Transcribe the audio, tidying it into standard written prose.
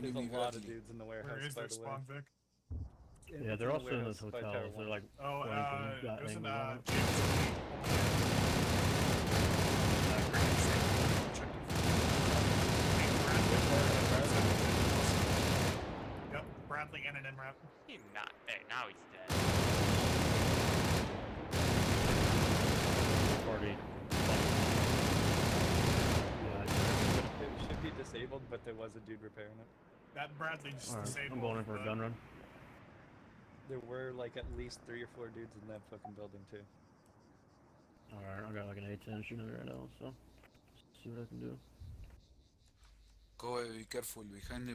Can There's you a leave lot of Bradley? dudes in the Where warehouse, is by their the way. spawn, Vic? Yeah, It's they're in the also in those warehouse by Tower hotels. They're 1. like Oh, 20 got there's an angles on it. James Yep, Bradley and an MRAP. He not. Hey, now he's dead. Party. It should be disabled, but there was a dude repairing it. That Bradley's Alright, disabled. I'm going in for a gun run. There were like at least 3 or 4 dudes in that fucking building too. Alright, I got like an A10 shooting right now, so see what I can do. Go, be careful behind the